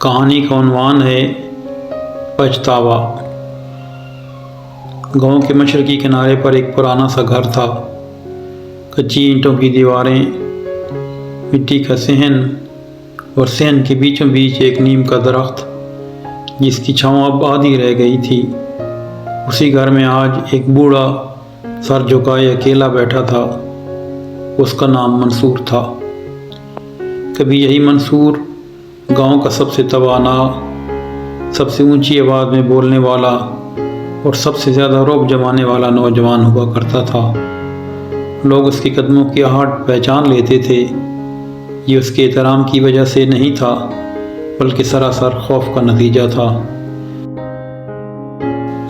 کہانی کا عنوان ہے پچھتاوا۔ گاؤں کے مشرقی کنارے پر ایک پرانا سا گھر تھا۔ کچی اینٹوں کی دیواریں، مٹی کا صحن اور صحن کے بیچوں بیچ ایک نیم کا درخت جس کی چھاؤں اب آدھی رہ گئی تھی۔ اسی گھر میں آج ایک بوڑھا سر جھکائے اکیلا بیٹھا تھا۔ اس کا نام منصور تھا۔ کبھی یہی منصور گاؤں کا سب سے توانا، سب سے اونچی آواز میں بولنے والا اور سب سے زیادہ رعب جمانے والا نوجوان ہوا کرتا تھا۔ لوگ اس کے قدموں کی آہٹ پہچان لیتے تھے۔ یہ اس کے احترام کی وجہ سے نہیں تھا بلکہ سراسر خوف کا نتیجہ تھا۔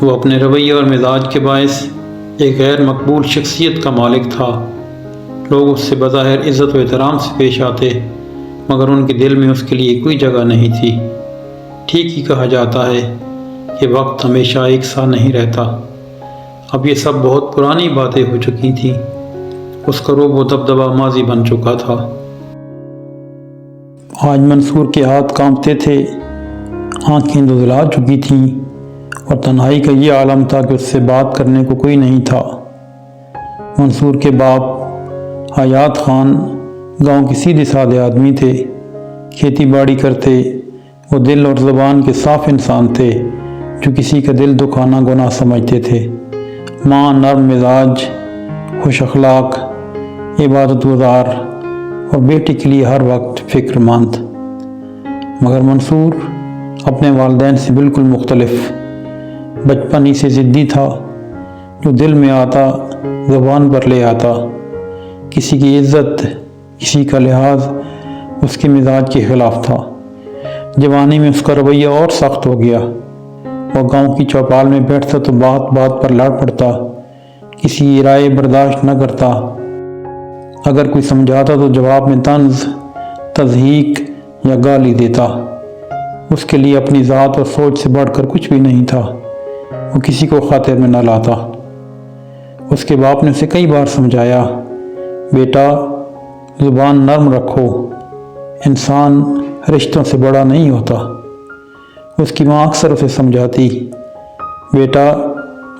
وہ اپنے رویے اور مزاج کے باعث ایک غیر مقبول شخصیت کا مالک تھا۔ لوگ اس سے بظاہر عزت و احترام سے پیش آتے مگر ان کے دل میں اس کے لیے کوئی جگہ نہیں تھی۔ ٹھیک ہی کہا جاتا ہے کہ وقت ہمیشہ ایک سا نہیں رہتا۔ اب یہ سب بہت پرانی باتیں ہو چکی تھیں۔ اس کا رعب و دبدبہ ماضی بن چکا تھا۔ آج منصور کے ہاتھ کانپتے تھے، آنکھیں دھندلا چکی تھیں اور تنہائی کا یہ عالم تھا کہ اس سے بات کرنے کو کوئی نہیں تھا۔ منصور کے باپ حیات خان گاؤں کے سیدھے سادے آدمی تھے۔ کھیتی باڑی کرتے، وہ دل اور زبان کے صاف انسان تھے جو کسی کا دل دکھانا گناہ سمجھتے تھے۔ ماں نرم مزاج، خوش اخلاق، عبادت گزار اور بیٹے کے لیے ہر وقت فکر مند۔ مگر منصور اپنے والدین سے بالکل مختلف، بچپن ہی سے ضدی تھا۔ جو دل میں آتا زبان پر لے آتا۔ کسی کی عزت، کسی کا لحاظ اس کے مزاج کے خلاف تھا۔ جوانی میں اس کا رویہ اور سخت ہو گیا۔ وہ گاؤں کی چوپال میں بیٹھتا تو بات بات پر لڑ پڑتا، کسی کی رائے برداشت نہ کرتا۔ اگر کوئی سمجھاتا تو جواب میں طنز، تضحیک یا گالی دیتا۔ اس کے لیے اپنی ذات اور سوچ سے بڑھ کر کچھ بھی نہیں تھا۔ وہ کسی کو خاطر میں نہ لاتا۔ اس کے باپ نے اسے کئی بار سمجھایا، بیٹا زبان نرم رکھو، انسان رشتوں سے بڑا نہیں ہوتا۔ اس کی ماں اکثر اسے سمجھاتی، بیٹا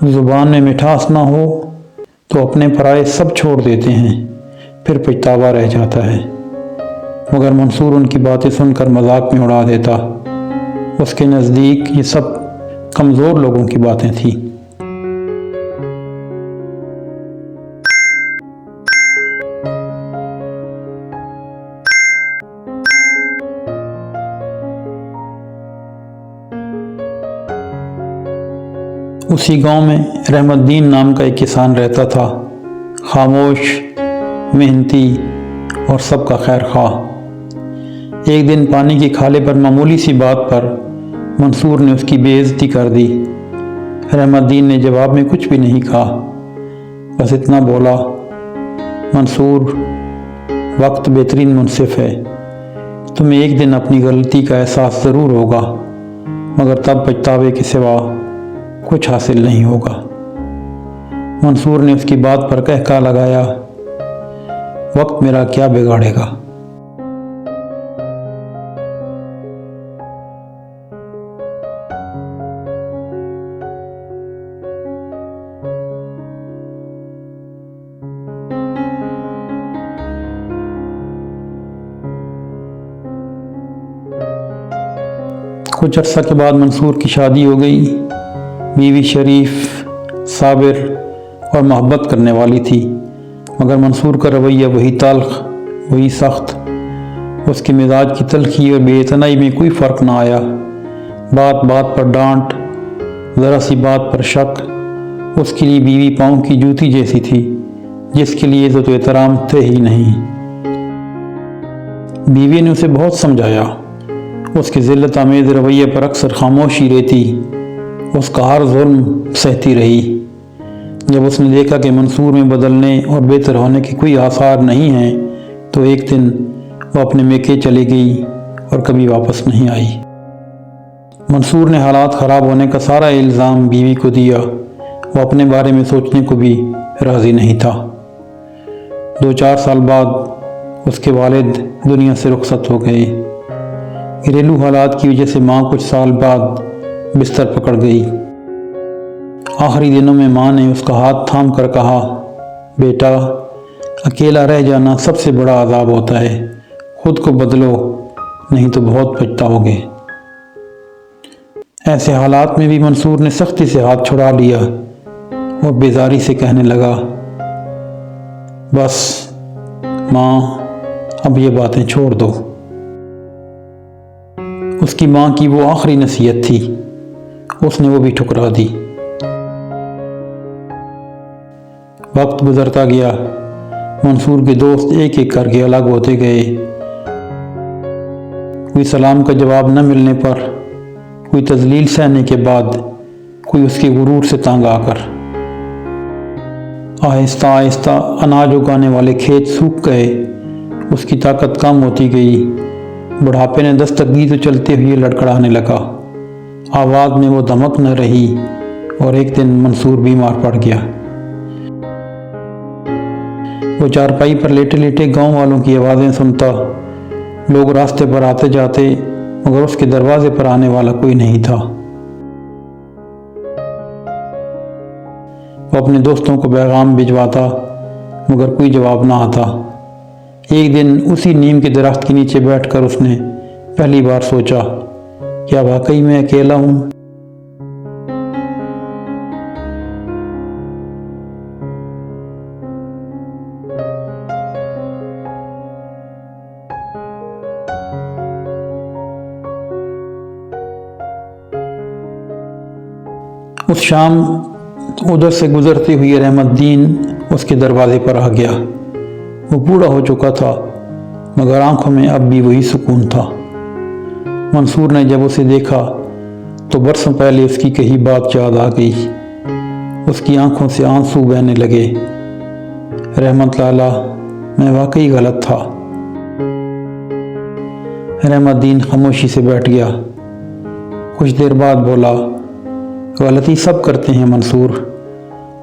زبان میں مٹھاس نہ ہو تو اپنے پرائے سب چھوڑ دیتے ہیں، پھر پچھتاوا رہ جاتا ہے۔ مگر منصور ان کی باتیں سن کر مذاق میں اڑا دیتا۔ اس کے نزدیک یہ سب کمزور لوگوں کی باتیں تھیں۔ اسی گاؤں میں رحمت دین نام کا ایک کسان رہتا تھا، خاموش، محنتی اور سب کا خیر خواہ۔ ایک دن پانی کے کھالے پر معمولی سی بات پر منصور نے اس کی بے عزتی کر دی۔ رحمت دین نے جواب میں کچھ بھی نہیں کہا، بس اتنا بولا، منصور وقت بہترین منصف ہے، تمہیں ایک دن اپنی غلطی کا احساس ضرور ہوگا مگر تب پچھتاوے کے سوا کچھ حاصل نہیں ہوگا۔ منصور نے اس کی بات پر کہکا لگایا، وقت میرا کیا بگاڑے گا۔ کچھ عرصہ کے بعد منصور کی شادی ہو گئی۔ بیوی شریف، صابر اور محبت کرنے والی تھی مگر منصور کا رویہ وہی تلخ، وہی سخت۔ اس کے مزاج کی تلخی اور بے اعتنائی میں کوئی فرق نہ آیا۔ بات بات پر ڈانٹ، ذرا سی بات پر شک۔ اس کے لیے بیوی پاؤں کی جوتی جیسی تھی جس کے لیے عزت و احترام تھے ہی نہیں۔ بیوی نے اسے بہت سمجھایا، اس کے ذلت آمیز رویے پر اکثر خاموشی رہتی، اس کا ہر ظلم سہتی رہی۔ جب اس نے دیکھا کہ منصور میں بدلنے اور بہتر ہونے کے کوئی آثار نہیں ہیں تو ایک دن وہ اپنے میکے چلی گئی اور کبھی واپس نہیں آئی۔ منصور نے حالات خراب ہونے کا سارا الزام بیوی کو دیا۔ وہ اپنے بارے میں سوچنے کو بھی راضی نہیں تھا۔ 2-4 سال بعد اس کے والد دنیا سے رخصت ہو گئے۔ گھریلو حالات کی وجہ سے ماں کچھ سال بعد بستر پکڑ گئی۔ آخری دنوں میں ماں نے اس کا ہاتھ تھام کر کہا، بیٹا، اکیلا رہ جانا سب سے بڑا عذاب ہوتا ہے، خود کو بدلو نہیں تو بہت پچھتاؤ گے۔ ایسے حالات میں بھی منصور نے سختی سے ہاتھ چھڑا لیا اور بیزاری سے کہنے لگا، بس ماں، اب یہ باتیں چھوڑ دو۔ اس کی ماں کی وہ آخری نصیحت تھی، اس نے وہ بھی ٹھکرا دی۔ وقت گزرتا گیا، منصور کے دوست ایک ایک کر کے الگ ہوتے گئے۔ کوئی سلام کا جواب نہ ملنے پر، کوئی تذلیل سہنے کے بعد، کوئی اس کے غرور سے تنگ آ کر۔ آہستہ آہستہ اناج اگانے والے کھیت سوکھ گئے، اس کی طاقت کم ہوتی گئی۔ بڑھاپے نے دستک دی تو چلتے ہوئے لڑکھڑانے لگا، آواز میں وہ دھمک نہ رہی، اور ایک دن منصور بیمار پڑ گیا۔ وہ چارپائی پر لیٹے لیٹے گاؤں والوں کی آوازیں سنتا، لوگ راستے پر آتے جاتے، مگر اس کے دروازے پر آنے والا کوئی نہیں تھا۔ وہ اپنے دوستوں کو پیغام بھجواتا، مگر کوئی جواب نہ آتا۔ ایک دن اسی نیم کے درخت کے نیچے بیٹھ کر اس نے پہلی بار سوچا، کیا واقعی میں اکیلا ہوں؟ اس شام ادھر سے گزرتے ہوئے رحمت دین اس کے دروازے پر آ گیا۔ وہ بوڑھا ہو چکا تھا، مگر آنکھوں میں اب بھی وہی سکون تھا۔ منصور نے جب اسے دیکھا تو برسوں پہلے اس کی کہی بات یاد آ گئی۔ اس کی آنکھوں سے آنسو بہنے لگے۔ رحمت لالا، میں واقعی غلط تھا۔ رحمت دین خاموشی سے بیٹھ گیا۔ کچھ دیر بعد بولا، غلطی سب کرتے ہیں منصور،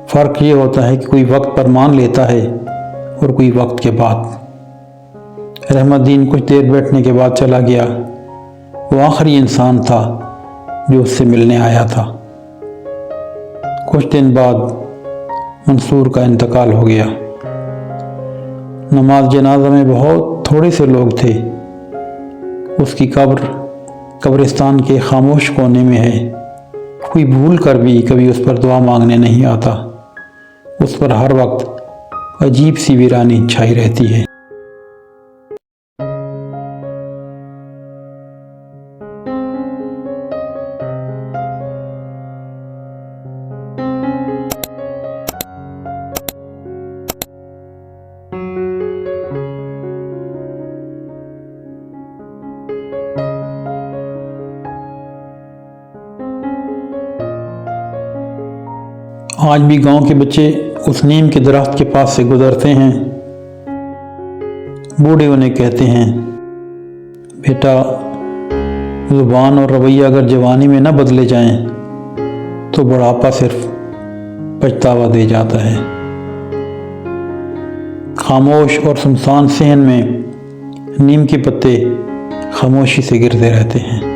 فرق یہ ہوتا ہے کہ کوئی وقت پر مان لیتا ہے اور کوئی وقت کے بعد۔ رحمت دین کچھ دیر بیٹھنے کے بعد چلا گیا۔ وہ آخری انسان تھا جو اس سے ملنے آیا تھا۔ کچھ دن بعد منصور کا انتقال ہو گیا۔ نماز جنازہ میں بہت تھوڑے سے لوگ تھے۔ اس کی قبر قبرستان کے خاموش کونے میں ہے۔ کوئی بھول کر بھی کبھی اس پر دعا مانگنے نہیں آتا۔ اس پر ہر وقت عجیب سی ویرانی چھائی رہتی ہے۔ آج بھی گاؤں کے بچے اس نیم کے درخت کے پاس سے گزرتے ہیں۔ بوڑھے انہیں کہتے ہیں، بیٹا، زبان اور رویہ اگر جوانی میں نہ بدلے جائیں تو بڑھاپا صرف پچھتاوا دے جاتا ہے۔ خاموش اور سنسان صحن میں نیم کے پتے خاموشی سے گرتے رہتے ہیں۔